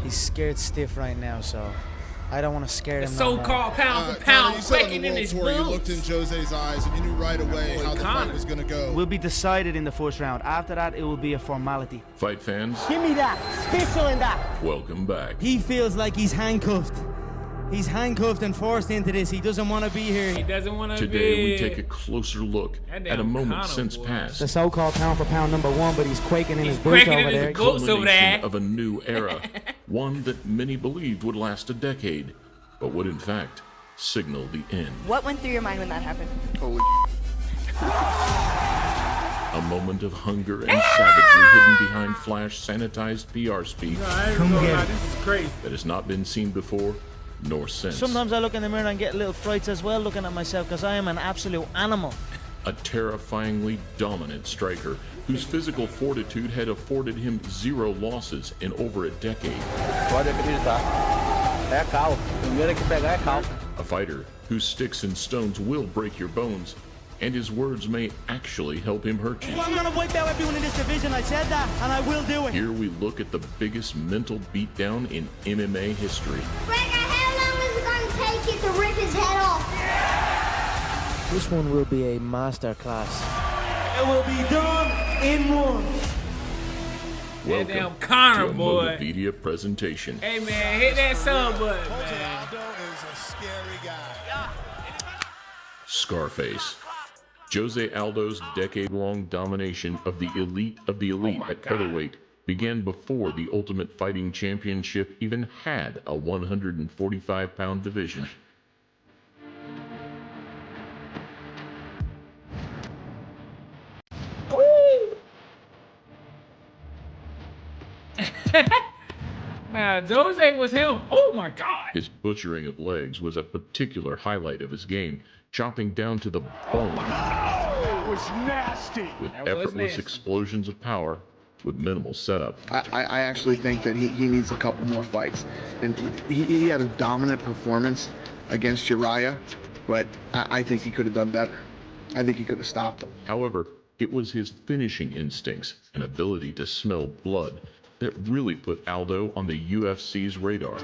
He's scared stiff right now, so I don't want to scare him. The so-called pound for pound quaking in his boots. You looked in Jose's eyes and you knew right away how the fight was going to go. Will be decided in the first round. After that, it will be a formality. Fight fans, give me that. Special in that. welcome back. He feels like he's handcuffed. He's handcuffed and forced into this. He doesn't want to be here. He doesn't want to be Today we take a closer look at a moment since past. The so-called pound for pound #1, but he's quaking in his boots quaking over in there. his boots over there. Of a new era, one that many believed would last a decade, but would in fact signal the end. What went through your mind when that happened? Holy A moment of hunger and savagery hidden behind flash sanitized PR speak This is crazy. that has not been seen before nor since. Sometimes I look in the mirror and get little frights as well looking at myself because I am an absolute animal. A terrifyingly dominant striker whose physical fortitude had afforded him 0 losses in over a decade. A fighter whose sticks and stones will break your bones, and his words may actually help him hurt you. I'm gonna wipe out everyone in this division. I said that, and I will do it. Here we look at the biggest mental beatdown in MMA history. How long is it going to take you to rip his head off? This one will be a master class. It will be done in one. Welcome damn Connor, to a boy. Motivedia presentation. Hey man, hit that sub button, Jose man. Aldo is a scary guy. Scarface. Jose Aldo's decade-long domination of the elite at featherweight began before the Ultimate Fighting Championship even had a 145-pound division. Man, Jose was him. Oh my God. His butchering of legs was a particular highlight of his game, chopping down to the bone. It was nasty. With was effortless nasty. explosions of power with minimal setup. I actually think that he needs a couple more fights. And he had a dominant performance against Uriah, but I think he could have done better. I think he could have stopped him. However, it was his finishing instincts and ability to smell blood that really put Aldo on the UFC's radar.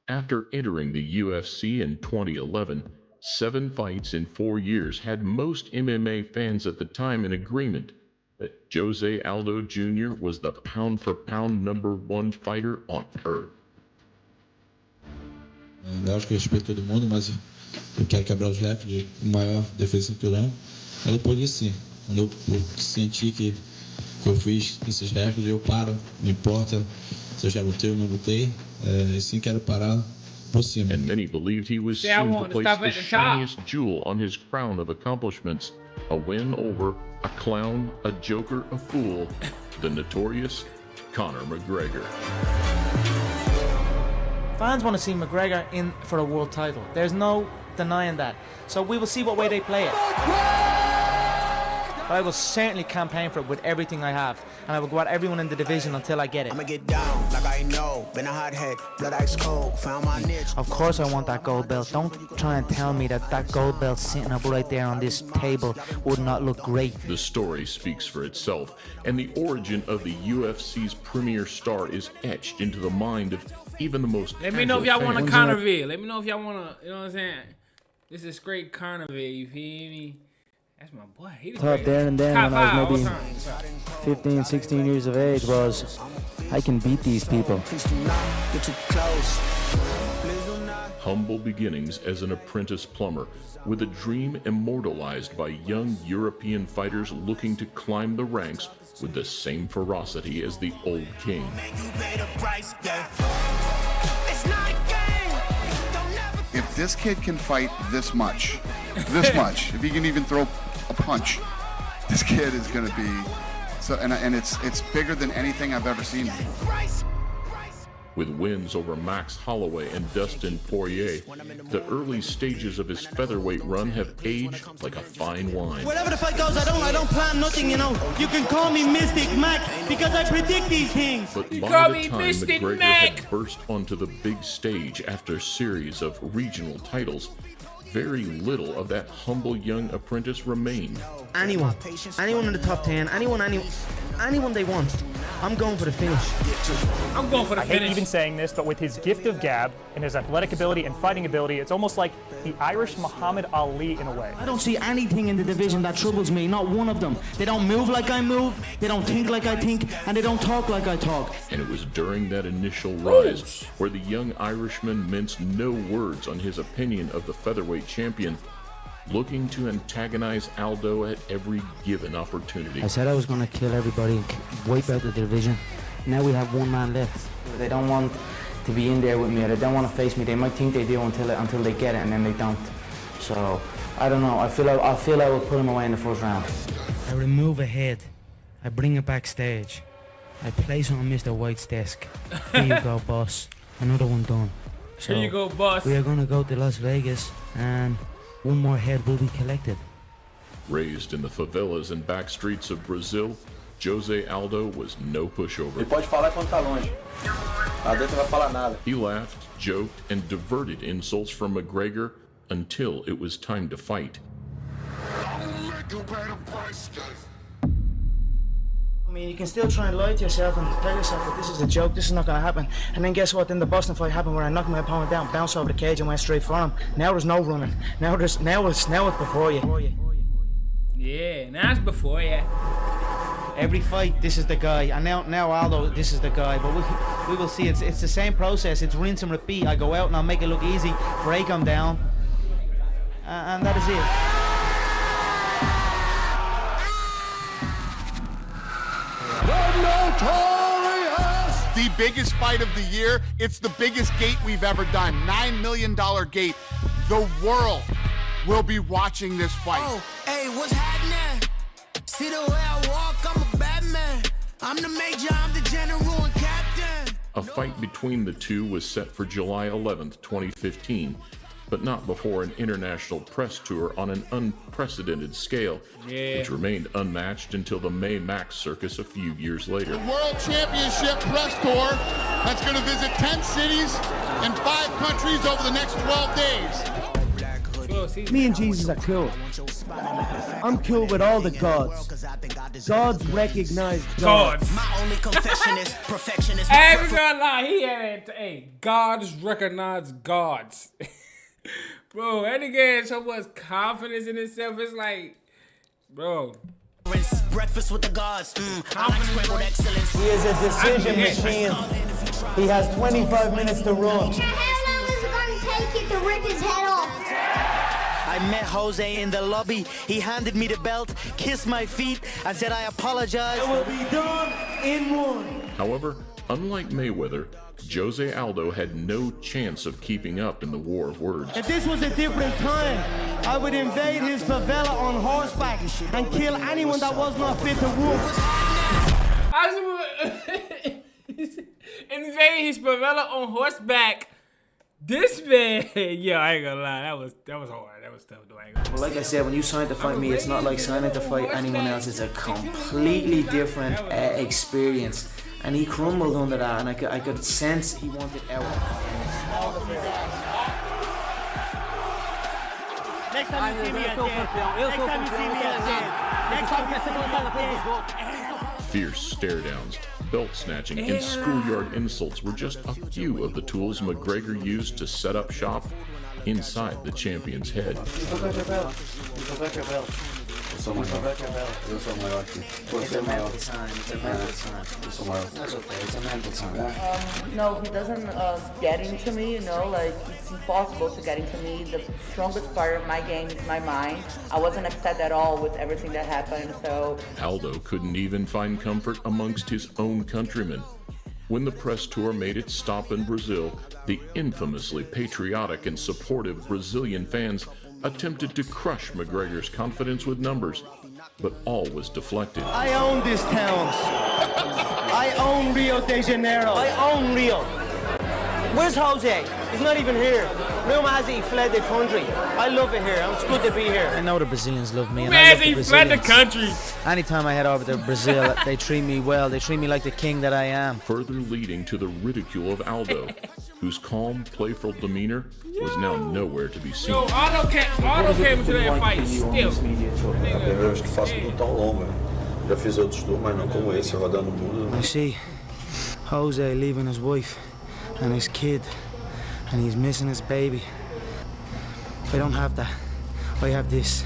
After entering the UFC in 2011, 7 fights in 4 years had most MMA fans at the time in agreement that Jose Aldo Jr. was the pound-for-pound #1 fighter on earth. Lógico que eu respeito todo mundo, mas eu quero quebrar os recordes de maior defesa cinturão. Aí depois disso, sim, quando eu senti que eu fiz esses recordes, eu paro, não importa se eu já lutei ou não lutei, sim quero parar por cima. And many believed he was See, I soon to wanted to place stop the at the top. shiniest jewel on his crown of accomplishments, a win over a clown, a joker, a fool, the notorious Conor McGregor. Fans want to see McGregor in for a world title. There's no denying that. So we will see what way they play it. But I will certainly campaign for it with everything I have. And I will go at everyone in the division until I get it. I'ma get down like I know. Been a hothead, blood ice cold. Found my niche. Of course I want that gold belt. Don't try and tell me that that gold belt sitting up right there on this table would not look great. The story speaks for itself, and the origin of the UFC's premier star is etched into the mind of even the most Let me know if casual y'all want a fan. Conorville. Let me know if y'all want to, you know what I'm saying? This is straight Conorville, you feel me? That's my boy. He the Thought great- there and then Top when I five, was all maybe time. 15, 16 years of age was, I can beat these people. Please do not get too close. Please do not. Humble beginnings as an apprentice plumber, with a dream immortalized by young European fighters looking to climb the ranks with the same ferocity as the old king. You pay the price, yeah. It's not a game. Don't never. If this kid can fight this much, if he can even throw a punch, this kid is going to be so. And it's bigger than anything I've ever seen. Price. With wins over Max Holloway and Dustin Poirier, the early stages of his featherweight run have aged like a fine wine. Wherever the fight goes, I don't plan nothing, you know. You can call me Mystic Mac because I predict these things. But You by call the me time Mystic McGregor Mac. had burst onto the big stage after a series of regional titles, very little of that humble young apprentice remained. Anyone in the top 10, anyone they want, I'm going for the finish. I'm going for the I hate finish. even saying this, but with his gift of gab and his athletic ability and fighting ability, it's almost like the Irish Muhammad Ali in a way. I don't see anything in the division that troubles me, not one of them. They don't move like I move, they don't think like I think, and they don't talk like I talk. And it was during that initial rise where the young Irishman minced no words on his opinion of the featherweight champion, looking to antagonize Aldo at every given opportunity. I said I was going to kill everybody and wipe out the division. Now we have one man left. They don't want to be in there with me, or they don't want to face me. They might think they do until they get it, and then they don't. So I don't know. I feel I will put him away in the first round. I remove a head. I bring it backstage. I place it on Mr. White's desk. Here you go, boss. Another one done. So Here you go, boss. we are going to go to Las Vegas, and one more head will be collected. Raised in the favelas and back streets of Brazil, Jose Aldo was no pushover. Ele pode falar quando tá longe. Lá dentro não vai falar nada. He laughed, joked, and diverted insults from McGregor until it was time to fight. I mean, you can still try and lie to yourself and tell yourself that this is a joke, this is not going to happen. And then guess what? Then the Boston fight happened where I knocked my opponent down, bounced over the cage and went straight for him. Now there's no running. Now it's before you. Yeah, now it's before you. Every fight, this is the guy. And now Aldo, this is the guy. But we will see. It's the same process. It's rinse and repeat. I go out and I'll make it look easy, break him down. And that is it. The biggest fight of the year. It's the biggest gate we've ever done. $9 million gate. The world will be watching this fight. Oh, hey, what's happening? See the way I walk, I'm a Batman. I'm the major, I'm the general and captain. A fight between the two was set for July 11th, 2015, but not before an international press tour on an unprecedented scale, which remained unmatched until the May Max circus a few years later. The World Championship press tour that's going to visit 10 cities and 5 countries over the next 12 days. Me and Jesus are cool. I'm cool with all the gods. Gods recognize gods. My only confession is perfectionist. Hey, we gonna lie. He had it. Hey, gods recognize gods. Bro, that nigga had so much confidence in himself. It's like, bro. Breakfast with the gods. I like scrambled excellence. He is a decision machine. He has 25 minutes to run. How long is it going to take you to rip his head off? I met Jose in the lobby. He handed me the belt, kissed my feet, and said I apologize. It will be done in one. However, unlike Mayweather, Jose Aldo had no chance of keeping up in the war of words. If this was a different time, I would invade his favela on horseback and kill anyone that was not fit to rule. Invade his favela on horseback. This man, yeah, I ain't gonna lie, that was hard. That was tough, though. Well, like I said, when you sign to fight me, it's not like signing to fight anyone else. It's a completely different experience. And he crumbled under that, and I could sense he wanted out. Next time you see me at Fierce stare-downs, belt-snatching, and schoolyard insults were just a few of the tools McGregor used to set up shop inside the champion's head. You forgot your belt. You forgot your belt. It's a mental time. It's a mental time. That's okay. It's a mental time. No, he doesn't get into me, you know, like it's impossible to get into me. The strongest part of my game is my mind. I wasn't upset at all with everything that happened, so... Aldo couldn't even find comfort amongst his own countrymen. When the press tour made its stop in Brazil, the infamously patriotic and supportive Brazilian fans attempted to crush McGregor's confidence with numbers, but all was deflected. I own this town. I own Rio de Janeiro. I own Rio. Where's Jose? He's not even here. Rumor has it he fled the country. I love it here. It's good to be here. I know the Brazilians love me. And Man, I love the he Brazilians. fled the country. Anytime I head over to Brazil, they treat me well. They treat me like the king that I am. Further leading to the ridicule of Aldo, whose calm, playful demeanor was now nowhere to be seen. Yo, Aldo came into that fight still. Primeira vez que faço tudo tão longo. Já fiz outros tours, mas não como esse, rodando o mundo. I see Jose leaving his wife and his kid, and he's missing his baby. I don't have that. I have this.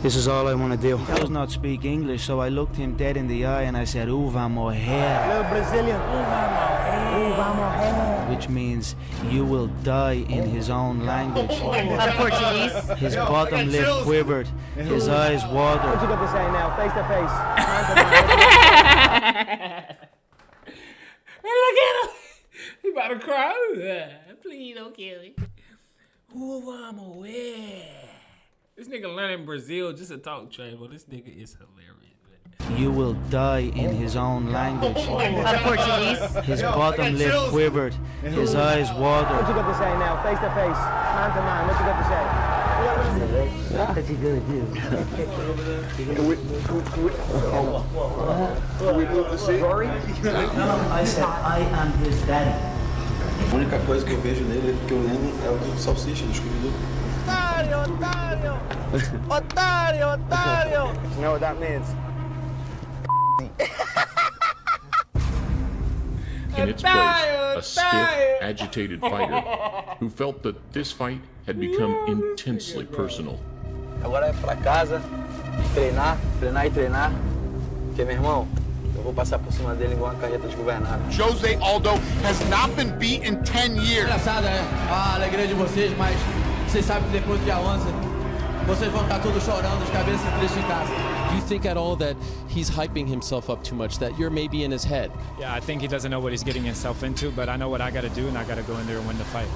This is all I want to do. He does not speak English, so I looked him dead in the eye and I said, "Uva moher." Little Brazilian. Uva moher. Which means you will die in his own language. Portuguese. His bottom lip quivered, his eyes watered. What you got to say now, face to face? Look at him. He about to cry. Please don't kill me. Who I'm aware. This nigga learning in Brazil just to talk trash, but this nigga is hilarious. You will die in his own language. Portuguese. His bottom lip quivered, his eyes watered. What you got to say now, face to face? Man to man, what you got to say? What you gonna do? Can we move the seat? I said, I am his daddy. A única coisa que eu vejo nele, que eu lembro, é o do salsicha, do Scooby-Doo. Otário, otário! Otário, otário! You know what that means? In its place, a stiff, agitated fighter who felt that this fight had become intensely personal. Agora é pra casa, treinar, treinar e treinar. Porque, meu irmão, eu vou passar por cima dele igual uma carreta de governado. Jose Aldo has not been beat in 10 years. Engraçado, né? A alegria de vocês, mas vocês sabem que depois do dia 11, vocês vão estar todos chorando, de cabeça tristes em casa. Do you think at all that he's hyping himself up too much, that you're maybe in his head? Yeah, I think he doesn't know what he's getting himself into, but I know what I got to do, and I got to go in there and win the fight.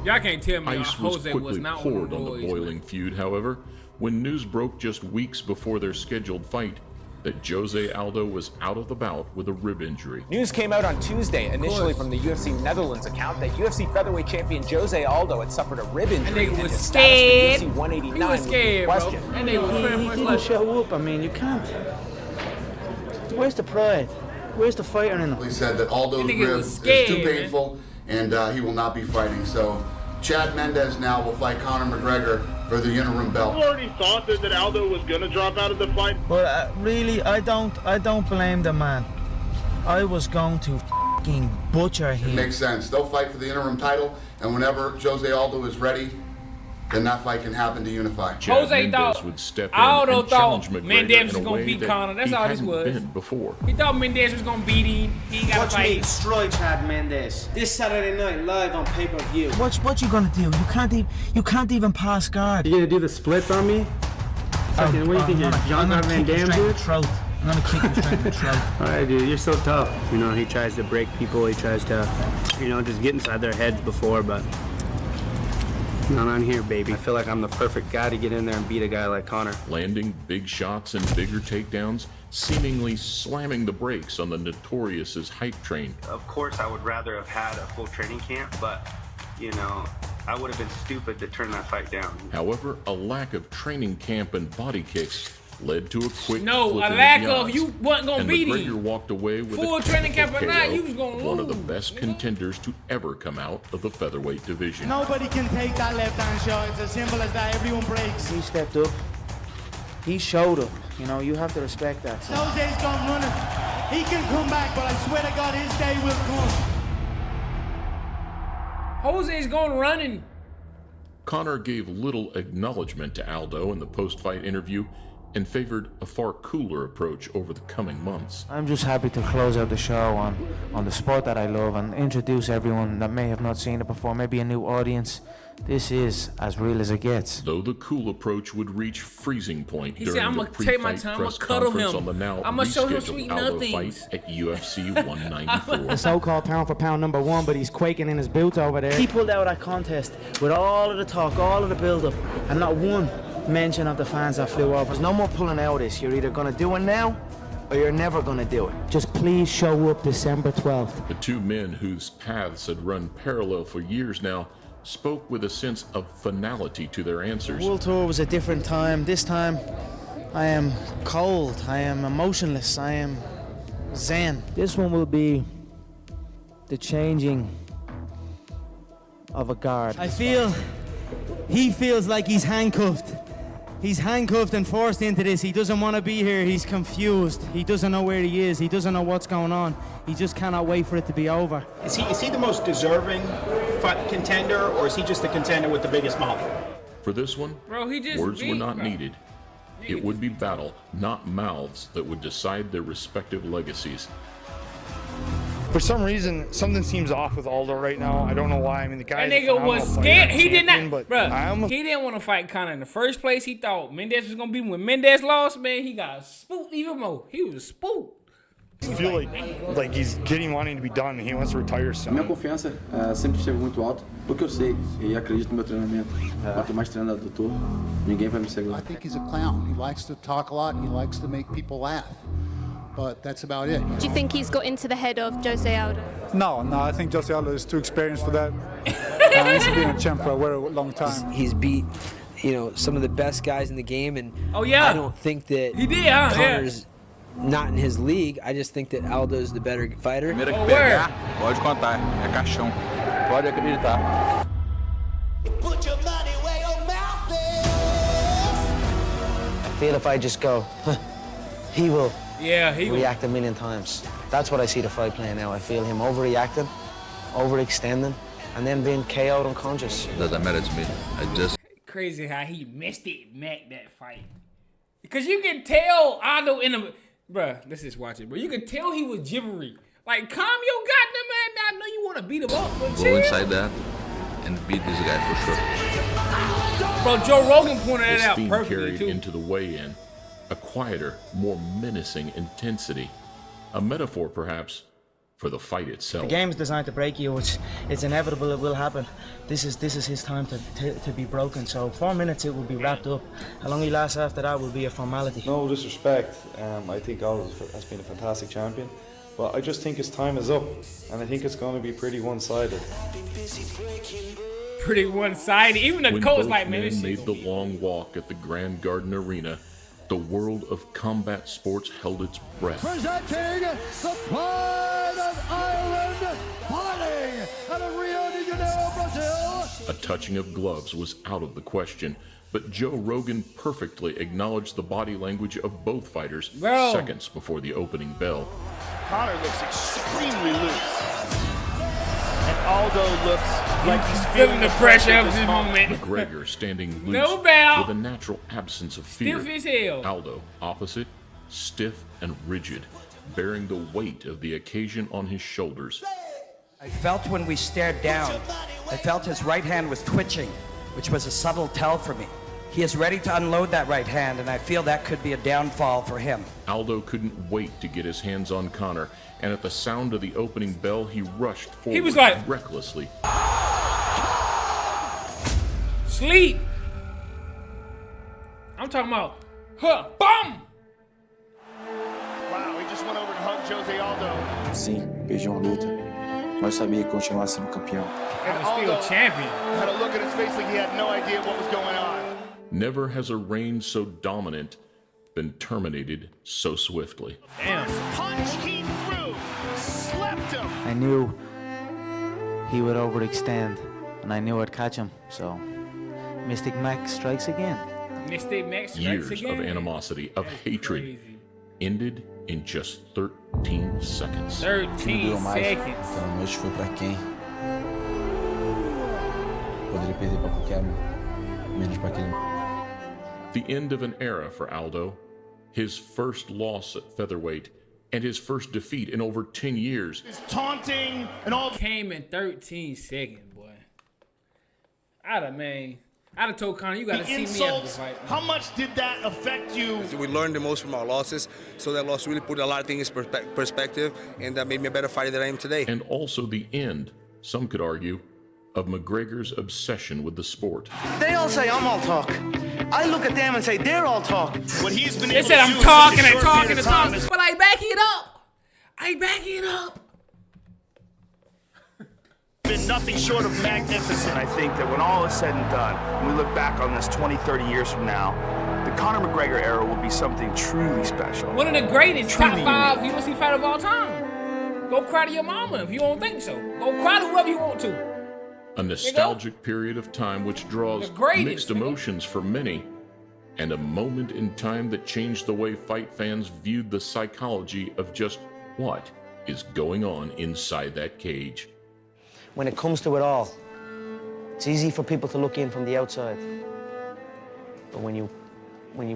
Y'all can't tell me Ice was Jose quickly was not poured on on the boiling feud, however, when news broke just weeks before their scheduled fight that Jose Aldo was out of the bout with a rib injury. News came out on Tuesday, initially from the UFC Netherlands account, that UFC featherweight champion Jose Aldo had suffered a rib injury. And they was his scared. status for UFC 189 He was scared, was bro. questioned. And they was He didn't show up. I mean, you can't. Where's the pride? Where's the fighter in him? He said that Aldo's That nigga rib was is scared, too man. painful and he will not be fighting. So Chad Mendes now will fight Conor McGregor for the interim belt. People already thought that Aldo was gonna drop out of the fight. But really, I don't blame the man. I was going to fucking butcher It him. makes sense. They'll fight for the interim title, and whenever Jose Aldo is ready, then that fight can happen to unify. Chad Jose Mendes thought would step in Aldo and challenge thought McGregor Mendes in was a gonna way beat that Conor. That's he all this hadn't was. been before. He thought Mendes was gonna beat him. He ain't got to Watch me fight. destroy Chad Mendes this Saturday night live on pay-per-view. What you gonna do? You can't even pass guard. You gonna do the splits on me? Fucking, what do you think? You're Jean-Claude Van Damme, dude? Throat. I'm gonna kick him straight in the throat. All right, dude, you're so tough. You know, he tries to break people. He tries to, just get inside their heads before, but not on here, baby. I feel like I'm the perfect guy to get in there and beat a guy like Conor. Landing big shots and bigger takedowns, seemingly slamming the brakes on the Notorious's hype train. Of course, I would rather have had a full training camp, but, I would have been stupid to turn that fight down. However, a lack of training camp and body kicks led to a quick No, flipping a lack the of odds, you wasn't gonna and beat McGregor him. walked away with Full a training camp or KO, not, you was gonna one of the lose, best contenders to ever come out of the featherweight division. Nobody can take that left hand shot. It's as simple as that. Everyone breaks. He stepped up. He showed up. You have to respect that. Jose's gone running. He can come back, but I swear to God, his day will come. Jose's going running. Conor gave little acknowledgement to Aldo in the post-fight interview and favored a far cooler approach over the coming months. I'm just happy to close out the show on the sport that I love and introduce everyone that may have not seen it before, maybe a new audience. This is as real as it gets. Though the cool approach would reach freezing point He during said, the "I'ma take my pre-fight time, I'ma press cuddle conference him. on the now I'ma show him rescheduled sweet Aldo nothings." fight at UFC 194. The so-called pound for pound number one, but he's quaking in his boots over there. He pulled out that contest with all of the talk, all of the build-up, and not one mention of the fans that flew over. There's no more pulling out of this. You're either going to do it now, or or you're never going to do it. Just please show up December 12th. The two men whose paths had run parallel for years now spoke with a sense of finality to their answers. The World Tour was a different time. This time, I am cold. I am emotionless. I am zen. This one will be the changing of a guard. I feel he feels like he's handcuffed. He's handcuffed and forced into this. He doesn't want to be here. He's confused. He doesn't know where he is. He doesn't know what's going on. He just cannot wait for it to be over. Is he the most deserving contender, or is he just the contender with the biggest mouth? For this one, bro, words were not needed. It would be battle, not mouths, that would decide their respective legacies. For some reason, something seems off with Aldo right now. I don't know why. I mean, the guy. That nigga was scared. He did not, bro. He didn't want to fight Conor in the first place. He thought Mendes was gonna be. When Mendes lost, man, he got spooked even more. He was spooked. I feel like he's getting wanting to be done. He wants to retire soon. Minha confiança sempre esteve muito alta, porque eu sei e acredito no meu treinamento. Quanto mais treinado eu tô, ninguém vai me segurar. I think he's a clown. He likes to talk a lot. He likes to make people laugh. But that's about it. Do you think he's got into the head of Jose Aldo? No, I think Jose Aldo is too experienced for that. He's been a champ for a very long time. He's beat, some of the best guys in the game, and I don't think that he did. Conor's not in his league. I just think that Aldo's the better fighter. Primeira que pegar, pode contar, é caixão. Pode acreditar. I feel if I just go, he will react a million times. That's what I see the fight playing now. I feel him overreacting, overextending, and then being KO'd unconscious. Doesn't matter to me. I just crazy how he missed it, Mac, that fight. Because you can tell Aldo in the bruh, let's just watch it, bro. You can tell he was jibbery. Like, calm your goddamn man down. I know you want to beat him up, but go inside that and beat this guy for sure. Bro, Joe Rogan pointed This that out theme perfectly carried too. into the weigh-in, a quieter, more menacing intensity, a metaphor perhaps for the fight itself. The game's designed to break you. It's inevitable. It will happen. This is his time to be broken. So 4 minutes it will be wrapped up. How long he lasts after that will be a formality. No disrespect. I think Aldo has been a fantastic champion, but I just think his time is up, and I think it's going to be pretty one-sided. Pretty one-sided. Even the When coach both like, man, men this made shit the long walk at the Grand Garden Arena, the world of combat sports held its breath. Presenting the Pride of Ireland fighting out of Rio de Janeiro, Brazil. A touching of gloves was out of the question, but Joe Rogan perfectly acknowledged the body language of both fighters seconds before the opening bell. Conor looks extremely loose. And Aldo looks like he's feeling the pressure of this moment. McGregor standing loose No bow. with a natural absence of fear. Stiff as hell. Aldo, opposite, stiff and rigid, bearing the weight of the occasion on his shoulders. I felt when we stared down, I felt his right hand was twitching, which was a subtle tell for me. He is ready to unload that right hand, and I feel that could be a downfall for him. Aldo couldn't wait to get his hands on Conor, and at the sound of the opening bell, he rushed forward He was like, recklessly. Sleep. I'm talking about, bum. Wow, he just went over and hugged Jose Aldo. Sim, perdi uma luta, mas sabia que continuar sendo campeão. And Aldo had a look at his face like he had no idea what was going on. Never has a reign so dominant been terminated so swiftly. Damn. Punch he threw, slept him. I knew he would overextend, and I knew I'd catch him. So, Mystic Mac strikes again. Mystic Mac strikes Years again. of animosity, of hatred, ended in just 13 seconds. 13 seconds. Aquela noite foi pra quem? Poderia perder pra qualquer menos pra aquele. The end of an era for Aldo, his first loss at featherweight, and his first defeat in over 10 years. It's taunting and all. Came in 13 seconds, boy. I'd have told Conor, you gotta see me after the insults. fight. How much did that affect you? We learned the most from our losses, so that loss really put a lot of things in perspective, and that made me a better fighter than I am today. And also the end, some could argue, of McGregor's obsession with the sport. They all say I'm all talk. I look at them and say they're all talk. What he's been They able said to I'm do talking in such and a short talking period and of time talking, is- but I back it up. I back it up. been nothing short of magnificent. I think that when all is said and done, when we look back on this 20, 30 years from now, the Conor McGregor era will be something truly special. One of the greatest, Truly top 5 unique. UFC fighter of all time. Go cry to your mama if you don't think so. Go cry to whoever you want to. A nostalgic period of time which draws greatest, mixed emotions for many, and a moment in time that changed the way fight fans viewed the psychology of just what is going on inside that cage. When it comes to it all, it's easy for people to look in from the outside. But when you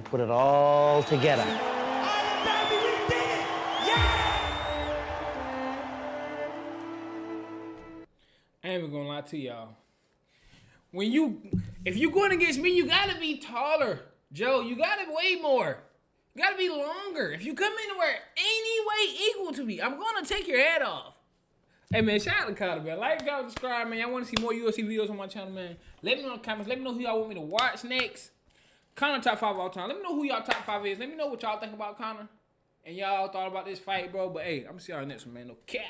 put it all together, I ain't even gonna lie to y'all. If you going against me, you gotta be taller, Joe. You gotta way more. You gotta be longer. If you come anywhere any way equal to me, I'm gonna take your head off. Hey man, shout out to Conor, man. Like, comment, subscribe, man. Y'all want to see more UFC videos on my channel, man? Let me know in the comments. Let me know who y'all want me to watch next. Conor top 5 all time. Let me know who y'all top 5 is. Let me know what y'all think about Conor. And y'all thought about this fight, bro. But hey, I'm gonna see y'all next one, man. No cap.